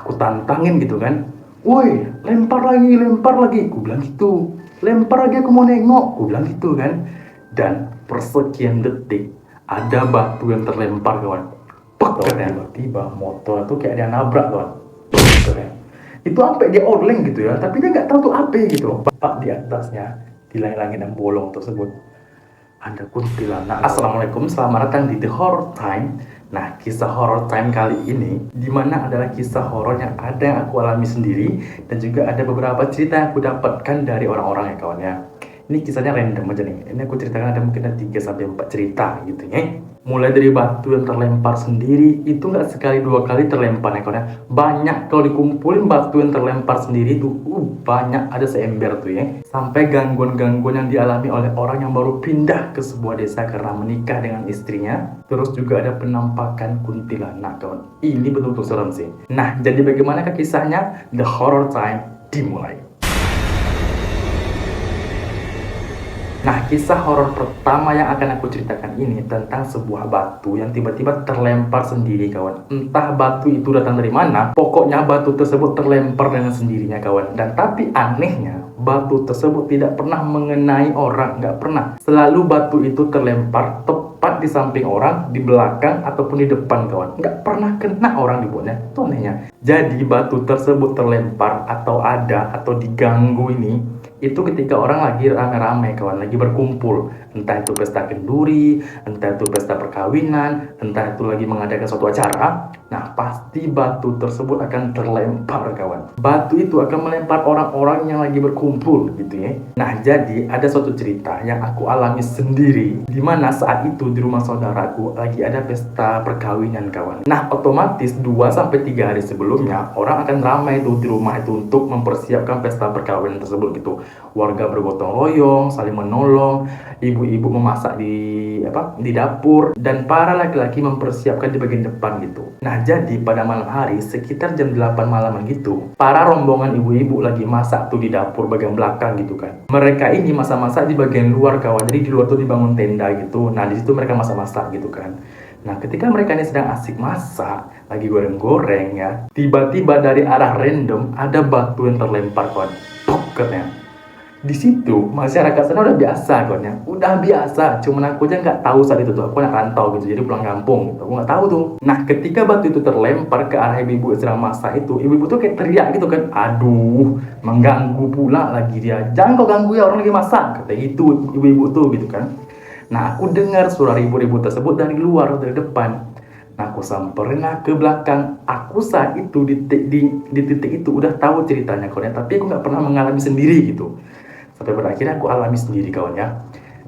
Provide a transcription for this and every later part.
Aku tantangin gitu kan. Woi, lempar lagi. Aku bilang gitu. Lempar lagi, aku mau nengok. Aku bilang gitu kan. Dan persekian detik ada batu yang terlempar kawan. Pek, tiba-tiba motor itu kayak dia nabrak kawan. Pek, itu sampai dia oleng gitu ya, tapi dia nggak tahu tuh apa gitu. Pak di atasnya, di langit-langit yang bolong tersebut ada kuntilanak. Assalamualaikum, selamat datang di The Horror Time. Nah, kisah horror time kali ini dimana adalah kisah horor yang ada yang aku alami sendiri dan juga ada beberapa cerita yang aku dapatkan dari orang-orang ya kawan ya. Ini kisahnya random aja nih. Ini aku ceritakan ada mungkin 3-4 cerita gitu ya. Mulai dari batu yang terlempar sendiri, itu nggak sekali 2 kali terlempar ya kawan ya. Banyak kalau dikumpulin batu yang terlempar sendiri itu banyak, ada seember tuh ya. Sampai gangguan-gangguan yang dialami oleh orang yang baru pindah ke sebuah desa karena menikah dengan istrinya. Terus juga ada penampakan kuntilanak kawan. Ini betul-betul serem sih. Nah, jadi bagaimanakah kisahnya? The Horror Time dimulai. Nah, kisah horor pertama yang akan aku ceritakan ini tentang sebuah batu yang tiba-tiba terlempar sendiri kawan. Entah batu itu datang dari mana, pokoknya batu tersebut terlempar dengan sendirinya kawan. Dan tapi anehnya, batu tersebut tidak pernah mengenai orang, nggak pernah. Selalu batu itu terlempar tepat di samping orang, di belakang ataupun di depan kawan. Nggak pernah kena orang dibuatnya, itu anehnya. Jadi batu tersebut terlempar atau ada atau diganggu ini itu ketika orang lagi rame-rame kawan, lagi berkumpul, entah itu pesta kenduri, entah itu pesta perkawinan, entah itu lagi mengadakan suatu acara. Nah, pasti batu tersebut akan terlempar kawan. Batu itu akan melempar orang-orang yang lagi berkumpul gitu ya. Nah, jadi ada suatu cerita yang aku alami sendiri, dimana saat itu di rumah saudaraku lagi ada pesta perkawinan kawan. Nah, otomatis 2-3 hari sebelumnya orang akan ramai tuh di rumah itu untuk mempersiapkan pesta perkawinan tersebut gitu. Warga bergotong royong, saling menolong, ibu-ibu memasak di dapur, dan para laki-laki mempersiapkan di bagian depan gitu. Nah, jadi pada malam hari sekitar jam 8 malaman gitu, para rombongan ibu-ibu lagi masak tuh di dapur bagian belakang gitu kan. Mereka ini masak-masak di bagian luar kawan. Jadi di luar tuh dibangun tenda gitu. Nah, di situ mereka masak-masak gitu kan. Nah, ketika mereka ini sedang asik masak, lagi goreng-goreng ya, tiba-tiba dari arah random ada batu yang terlempar kawan. Pokoknya di situ masyarakat sana udah biasa kawan ya, udah biasa. Cuman aku aja nggak tahu saat itu tuh, aku anak rantau gitu, jadi pulang kampung gitu, aku nggak tahu tuh. Nah, ketika batu itu terlempar ke arah ibu-ibu yang sedang masak itu, ibu-ibu tuh kayak teriak gitu kan, aduh, mengganggu pula lagi dia, jangan kau ganggu ya, orang lagi masak, kata gitu ibu-ibu tuh gitu kan. Nah, aku dengar suara ibu-ibu tersebut dari luar, dari depan. Nah, aku samperin ke belakang. Aku saat itu di titik itu udah tahu ceritanya kawan ya, tapi aku nggak pernah mengalami sendiri gitu. Sampai pada akhirnya aku alami sendiri kawan ya.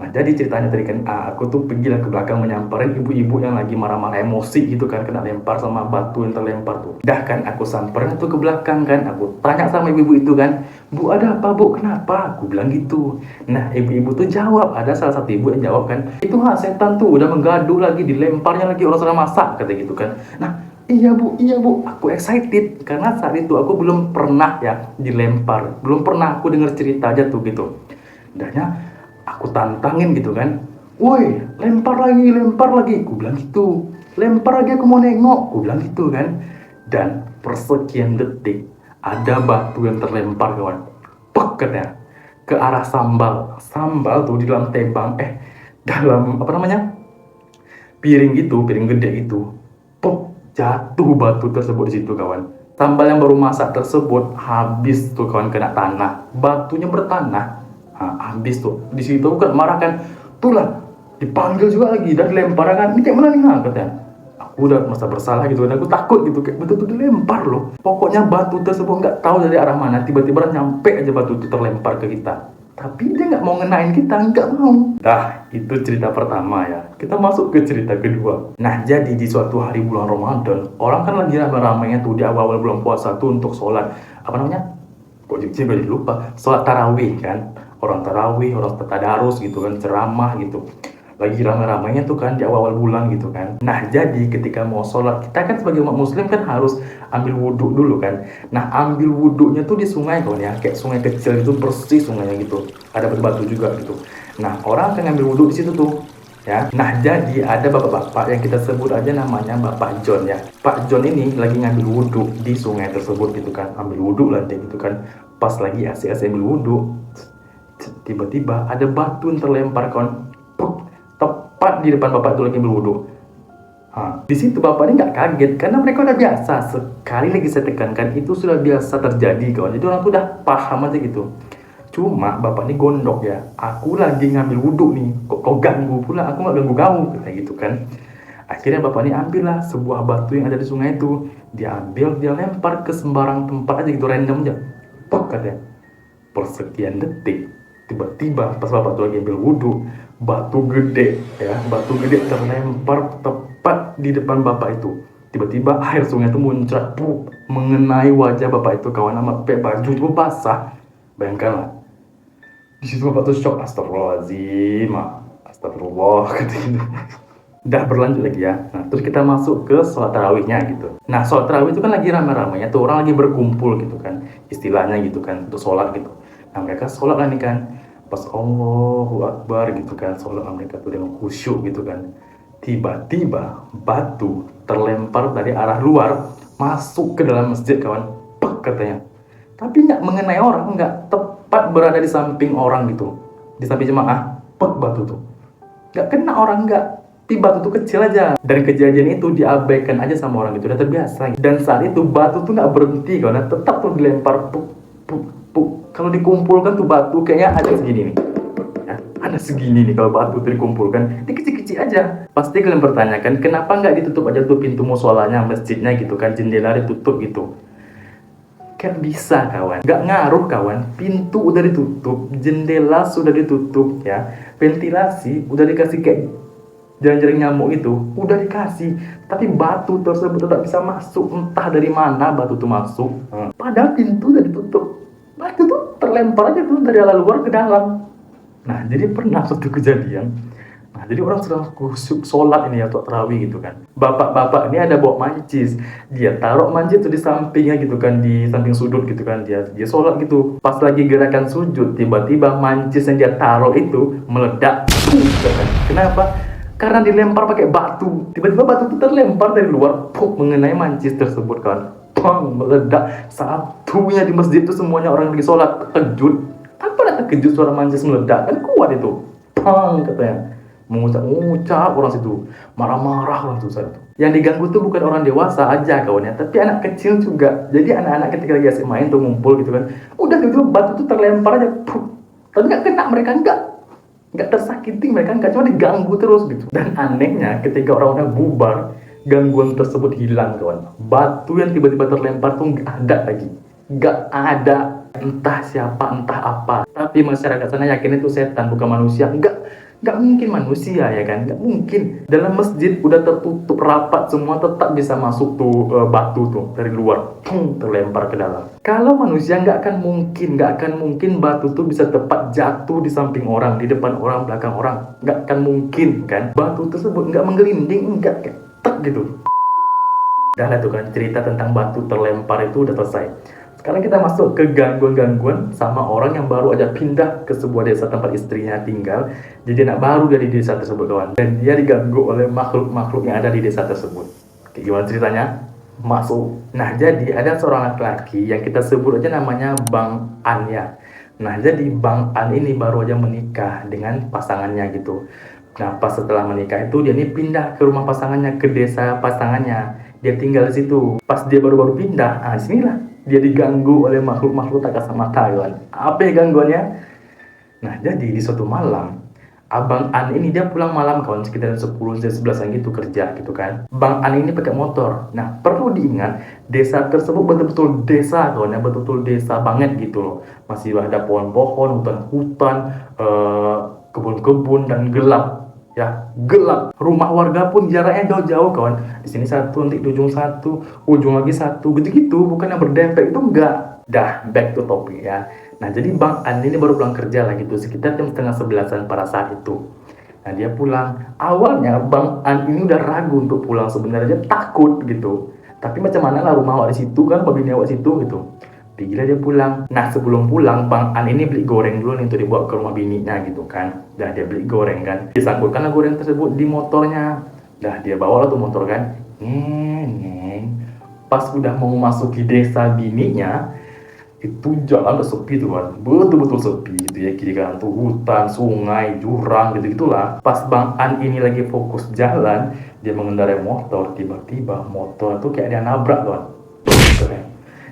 Nah, jadi ceritanya tadi kan aku tuh pergilah ke belakang menyamperin ibu-ibu yang lagi marah-marah emosi gitu kan, kena lempar sama batu yang terlempar tuh. Dah kan aku samperin tuh ke belakang kan, aku tanya sama ibu-ibu itu kan, "Bu, ada apa Bu? Kenapa?" Aku bilang gitu. Nah, ibu-ibu tuh jawab, ada salah satu ibu yang jawab kan, "Itu setan tuh udah menggaduh lagi, dilemparnya lagi orang sedang masak," kata gitu kan. Nah, iya bu, aku excited karena saat itu aku belum pernah ya dilempar, belum pernah aku dengar cerita aja tuh gitu. Dahnya aku tantangin gitu kan, woi lempar lagi, aku bilang gitu. Lempar lagi, aku mau nengok, aku bilang gitu kan. Dan persekian detik ada batu yang terlempar kawan, peketnya ke arah sambal tuh di dalam tembang, dalam apa namanya, piring gitu, piring gede itu. Pop, jatuh batu tersebut di situ kawan. Sambal yang baru masak tersebut habis tuh kawan, kena tanah, batunya bertanah. Habis tuh. Di situ aku kan marah kan, tuh lah dipanggil juga lagi dan dilempar kan. Ini kayak mana nih katanya. Aku udah merasa bersalah gitu dan aku takut gitu, kayak betul-betul dilempar loh. Pokoknya batu tersebut nggak tahu dari arah mana, tiba-tiba nyampe aja batu itu terlempar ke kita. Tapi dia nggak mau ngenain kita, nggak mau. Nah, itu cerita pertama ya. Kita masuk ke cerita kedua. Nah, jadi di suatu hari bulan Ramadan, orang kan lagi ramai-ramainya tuh di awal-awal bulan puasa tuh untuk sholat, apa namanya? Kok jadi lupa. Sholat tarawih kan. Orang tarawih, orang tadarus gitu kan, ceramah gitu. Lagi ramai-ramainya tuh kan di awal-awal bulan gitu kan. Nah, jadi ketika mau sholat, kita kan sebagai umat muslim kan harus ambil wudhu dulu kan. Nah, ambil wudhunya tuh di sungai kawan ya, kayak sungai kecil itu, bersih sungainya gitu, ada batu-batu juga gitu. Nah, orang akan ngambil wudhu di situ tuh. ya. Nah, jadi ada bapak-bapak yang kita sebut aja namanya Bapak John ya. Pak John ini lagi ngambil wudhu di sungai tersebut gitu kan, ambil wudhu lah dia gitu kan. Pas lagi asik-asik ambil wudhu, tiba-tiba ada batu yang terlempar kawan, tepat di depan bapak itu lagi ambil wudhu. Di situ bapak ini nggak kaget karena mereka udah biasa. Sekali lagi saya tekankan, itu sudah biasa terjadi kawan. Jadi orang tuh udah paham aja gitu. Cuma bapak ini gondok ya, aku lagi ngambil wudhu nih, kok kau ganggu pula, aku nggak ganggu kamu, kayak gitu kan. Akhirnya bapak ini ambil lah sebuah batu yang ada di sungai itu, dia ambil, dia lempar ke sembarang tempat aja gitu, random aja, katanya. Persekian detik, tiba-tiba pas bapak itu lagi ambil wudhu, batu gede ya, batu gede terlempar tepat di depan bapak itu. Tiba-tiba air sungai itu muncrat, mengenai wajah bapak itu kawan, sama baju itu basah. Bayangkanlah. Di situ bapak tuh shock, astagfirullahaladzim, astagfirullah, gitu. Udah berlanjut lagi ya. Nah, terus kita masuk ke sholat tarawihnya gitu. Nah, sholat tarawih itu kan lagi rame-ramenya tuh orang lagi berkumpul gitu kan, istilahnya gitu kan, untuk sholat gitu. Nah, mereka sholat lah nih kan, pas Allahu Akbar gitu kan, sholat mereka tuh dengan khusyuk gitu kan. Tiba-tiba batu terlempar dari arah luar masuk ke dalam masjid kawan, katanya. Tapi nggak mengenai orang, nggak tepat berada di samping orang gitu, di samping jemaah, batu tuh nggak kena orang, nggak, batu tuh kecil aja. Dan kejadian itu diabaikan aja sama orang gitu, udah terbiasa. Dan saat itu batu tuh nggak berhenti karena tetap tuh dilempar, kalau dikumpulkan tuh batu kayaknya ada segini nih ya, ada segini nih kalau batu tuh dikumpulkan, ini kecil-kecil aja. Pasti kalian bertanyakan, kenapa nggak ditutup aja tuh pintu musolanya, masjidnya gitu kan, jendela ditutup gitu. Kan bisa kawan, nggak ngaruh kawan, pintu udah ditutup, jendela sudah ditutup ya, ventilasi udah dikasih kayak jaring-jaring nyamuk itu, udah dikasih, tapi batu tersebut tidak bisa masuk, entah dari mana batu itu masuk. Padahal pintu udah ditutup, batu tuh terlempar aja tuh dari arah luar ke dalam. Nah, jadi pernah suatu kejadian. Nah, jadi orang sedang khusyuk sholat ini ya, untuk tarawih gitu kan. Bapak-bapak ini ada bawa mancis, dia taruh mancis itu di sampingnya gitu kan, di samping sudut gitu kan, dia sholat gitu. Pas lagi gerakan sujud, tiba-tiba mancis yang dia taruh itu meledak. Gitu kan. Kenapa? Karena dilempar pakai batu. Tiba-tiba batu itu terlempar dari luar, mengenai mancis tersebut kan. Meledak. Satunya di masjid itu semuanya orang lagi sholat terkejut. Apa ada terkejut suara mancis meledak? Kan kuat itu. Katanya. Mengucap orang situ, marah-marah orang tuh saat itu. Yang diganggu tuh bukan orang dewasa aja kawannya, tapi anak kecil juga. Jadi anak-anak ketika lagi asik main tuh ngumpul gitu kan, udah gitu batu tuh terlempar aja, tapi nggak kena mereka, nggak tersakiti mereka, nggak, cuma diganggu terus gitu. Dan anehnya ketika orang udah bubar, gangguan tersebut hilang kawan. Batu yang tiba-tiba terlempar tuh nggak ada lagi, nggak ada, entah siapa entah apa. Tapi masyarakat sana yakin itu setan bukan manusia. Nggak mungkin manusia ya kan, nggak mungkin. Dalam masjid udah tertutup rapat semua, tetap bisa masuk tuh batu tuh dari luar, terlempar ke dalam. Kalau manusia nggak akan mungkin batu tuh bisa tepat jatuh di samping orang, di depan orang, belakang orang, nggak akan mungkin kan. Batu tersebut nggak menggelinding, nggak kayak tek gitu. Udah tuh kan, cerita tentang batu terlempar itu udah selesai. Sekarang kita masuk ke gangguan-gangguan sama orang yang baru aja pindah ke sebuah desa tempat istrinya tinggal. Jadi anak baru dari desa tersebut kawan. Dan dia diganggu oleh makhluk-makhluk yang ada di desa tersebut. Oke, gimana ceritanya? Masuk. Nah, jadi ada seorang laki-laki yang kita sebut aja namanya Bang An ya. Nah, jadi Bang An ini baru aja menikah dengan pasangannya gitu. Nah, pas setelah menikah itu dia ini pindah ke rumah pasangannya, ke desa pasangannya. Dia tinggal di situ. Pas dia baru-baru pindah, sinilah dia diganggu oleh makhluk-makhluk tak kasat mata kawan. Apa ya gangguannya? Nah, jadi di suatu malam, Abang An ini dia pulang malam kawan, sekitar 10 jam 11-an gitu kerja gitu kan. Bang An ini pakai motor. Nah, perlu diingat, desa tersebut betul-betul desa kawan, ya, betul-betul desa banget gitu loh. Masih ada pohon-pohon, hutan-hutan, kebun-kebun, dan gelap. Ya, gelap. Rumah warga pun jaraknya jauh-jauh kawan. Di sini satu, nanti di ujung satu, ujung lagi satu, gitu-gitu. Bukan yang berdempet, itu enggak. Dah, back to topic ya. Nah, jadi Bang An ini baru pulang kerja lah gitu, sekitar jam setengah 11-an pada saat itu. Nah, dia pulang. Awalnya Bang An ini udah ragu untuk pulang, sebenarnya takut gitu. Tapi macam mana lah, rumah awak di situ kan, baginya awak situ gitu. Pergilah dia pulang. Nah sebelum pulang, Bang An ini beli goreng dulu nih untuk dibawa ke rumah bininya gitu kan. Dah dia beli goreng kan. Disangkutkanlah goreng tersebut di motornya. Dah dia bawa lah tuh motor kan. Neng. Pas udah mau masuki desa bininya, itu jalan udah sepi tuh kan, betul-betul sepi gitu ya, kiri kanan tuh hutan, sungai, jurang gitu gitulah. Pas Bang An ini lagi fokus jalan, dia mengendarai motor, tiba-tiba motor tuh kayak dia nabrak tuh kan. Keren.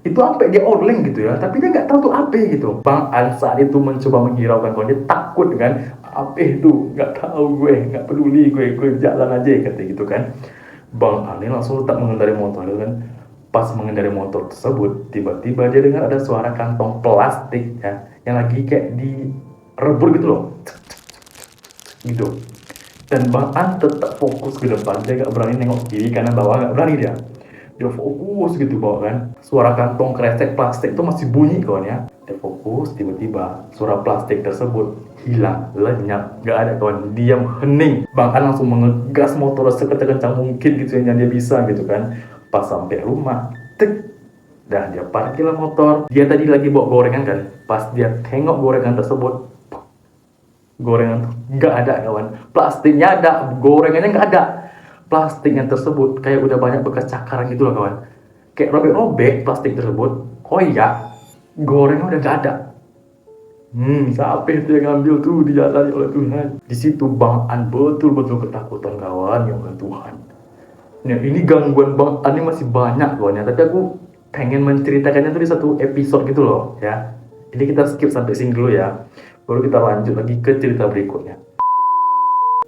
Itu sampai dia oleng gitu ya, tapi dia nggak tahu tuh apa gitu. Bang An saat itu mencoba menghiraukan, kalau dia takut kan, apa itu nggak tahu, gue nggak peduli, gue jalan aja kata gitu kan. Bang An ini langsung tak mengendarai motor gitu kan. Pas mengendarai motor tersebut, tiba-tiba dia dengar ada suara kantong plastik ya, yang lagi kayak direbur gitu loh, gitu. Dan Bang An tetap fokus ke depan, dia gak berani nengok kiri karena bawah gak berani dia. Dia fokus gitu bawah kan, suara kantong kresek plastik itu masih bunyi kawan ya. Dia fokus, tiba-tiba suara plastik tersebut hilang, lenyap, gak ada kawan, diam hening. Bang An langsung mengegas motor sekencang-kencang mungkin gitu yang dia bisa gitu kan. Pas sampai rumah, tek, dah dia parkirlah motor. Dia tadi lagi bawa gorengan kan, pas dia tengok gorengan tersebut, gorengan tuh nggak ada kawan, plastiknya ada, gorengannya nggak ada. Plastiknya tersebut kayak udah banyak bekas cakaran gitu loh kawan, kayak robek-robek plastik tersebut. Oh iya, gorengnya udah nggak ada. Siapa itu yang ngambil tuh di jalan ya oleh Tuhan. Di situ Bang An betul-betul ketakutan kawan ya oleh Tuhan. Nah, ini gangguan Bang An ini masih banyak kawan ya, tapi aku pengen menceritakannya tuh di satu episode gitu loh ya. Ini kita skip sampai sini dulu ya, baru kita lanjut lagi ke cerita berikutnya.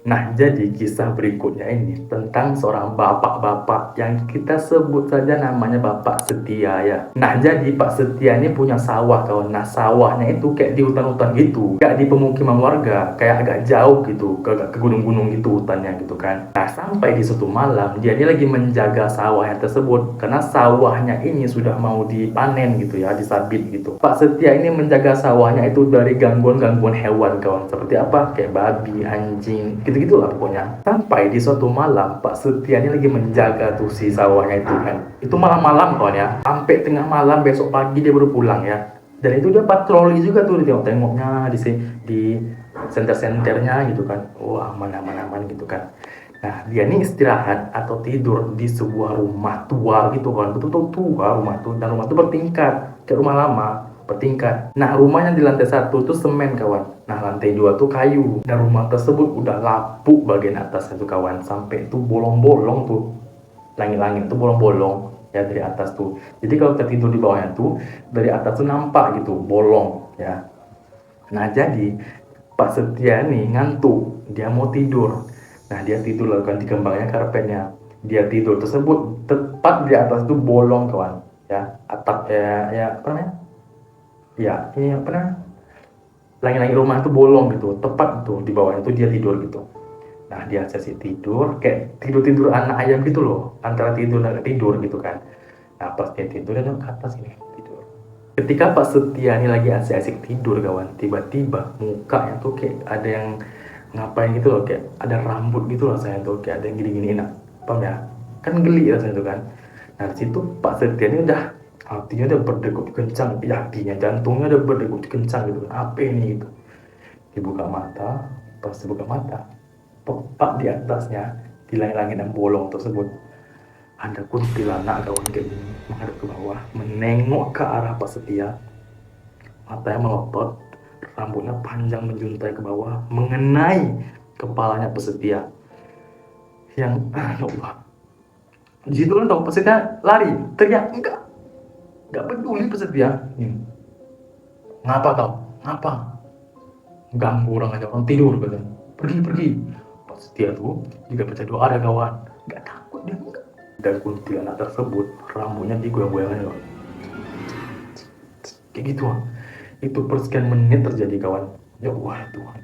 Nah, jadi kisah berikutnya ini tentang seorang bapak-bapak yang kita sebut saja namanya Bapak Setia ya. Nah, jadi Pak Setia ini punya sawah kawan. Nah, sawahnya itu kayak di hutan-hutan gitu, kayak di pemukiman warga, kayak agak jauh gitu, ke gunung-gunung gitu hutannya gitu kan. Nah, sampai di suatu malam dia ini lagi menjaga sawahnya tersebut karena sawahnya ini sudah mau dipanen gitu ya, disabit gitu. Pak Setia ini menjaga sawahnya itu dari gangguan-gangguan hewan kawan, seperti apa? Kayak babi, anjing, gitu-gitulah pokoknya. Sampai di suatu malam Pak Setia ini lagi menjaga tuh si sawahnya itu kan. Itu malam-malam kawan ya. Sampai tengah malam besok pagi dia baru pulang ya. Dan itu dia patroli juga tuh, tengok-tengoknya di senter-senternya gitu kan. Oh, aman gitu kan. Nah, dia ini istirahat atau tidur di sebuah rumah tua gitu kan. Betul-betul tua rumah tuh, dan rumah tuh bertingkat, kayak rumah lama bertingkat. Nah, rumahnya di lantai 1 tuh semen kawan. Nah, lantai 2 tuh kayu. Dan rumah tersebut udah lapuk bagian atasnya tuh kawan, sampai tuh bolong-bolong tuh. Langit-langit tuh bolong-bolong ya dari atas tuh. Jadi kalau kita tidur di bawahnya tuh, dari atas tuh nampak gitu, bolong ya. Nah, jadi Pak Setia nih ngantuk, dia mau tidur. Nah, dia tidur lakukan dikembangnya karpetnya. Dia tidur tersebut tepat di atas tuh bolong kawan ya. Atap ya apa namanya? Ya, ini apa namanya? Langit-langit rumah tuh bolong gitu, tepat tuh di bawahnya tuh dia tidur gitu. Nah, dia sesi tidur kayak tidur anak ayam gitu loh, antara tidur dan tidur gitu kan. Nah, pas dia tidur dia ke atas ini tidur. Ketika Pak Setia ini lagi asik-asik tidur kawan, tiba-tiba mukanya tuh kayak ada yang ngapain gitu loh, kayak ada rambut gitu loh saya tuh, kayak ada yang gini-gini. Nah, paham ya? Kan geli rasanya tuh kan. Nah, di situ Pak Setia ini udah hatinya udah berdegup kencang, ya hatinya, jantungnya udah berdegup kencang gitu. Apa ini gitu? Dibuka mata, pas dibuka mata, tepat di atasnya, di langit-langit yang bolong tersebut, ada kuntilanak kawan kayak gini, menghadap ke bawah, menengok ke arah Pak Setia. Matanya melotot, rambutnya panjang menjuntai ke bawah, mengenai kepalanya Pak Setia. Yang, ya Allah. Di situ kan tahu Pak Setia lari, teriak, enggak peduli Pak Setia. Ngapa kau? Ngapa? Ganggu orang aja, orang tidur katanya. Pergi. Pak Setia tuh juga baca doa ada kawan, nggak takut dia enggak. Dan kuntilanak tersebut rambutnya digoyang-goyangin loh, kayak gitu. Itu persekian menit terjadi kawan. Ya Allah Tuhan.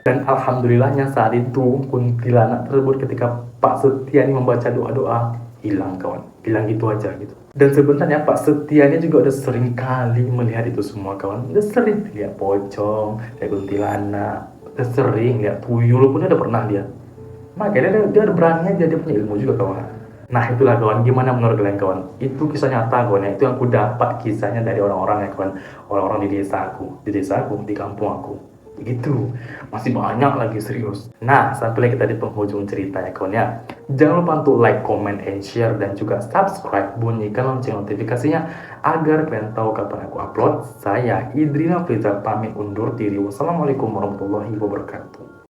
Dan alhamdulillahnya saat itu kuntilanak tersebut ketika Pak Setia ini membaca doa-doa hilang kawan, hilang gitu aja gitu. Dan sebenarnya Pak Setia ini juga udah sering kali melihat itu semua kawan. Udah sering lihat pocong, lihat kuntilanak, udah sering lihat tuyul pun udah pernah dia. Makanya dia berani aja, dia punya ilmu juga kawan. Nah itulah kawan, gimana menurut kalian kawan? Itu kisah nyata kawan ya, itu yang aku dapat kisahnya dari orang-orang ya kawan. Orang-orang di desaku, di kampung aku. Begitu, masih banyak lagi serius. Nah, sampai kita di penghujung cerita ya kawan ya. Jangan lupa untuk like, comment, and share, dan juga subscribe, bunyikan lonceng notifikasinya agar kalian tahu kapan aku upload. Saya Idrina Priza pamit undur diri. Wassalamualaikum warahmatullahi wabarakatuh.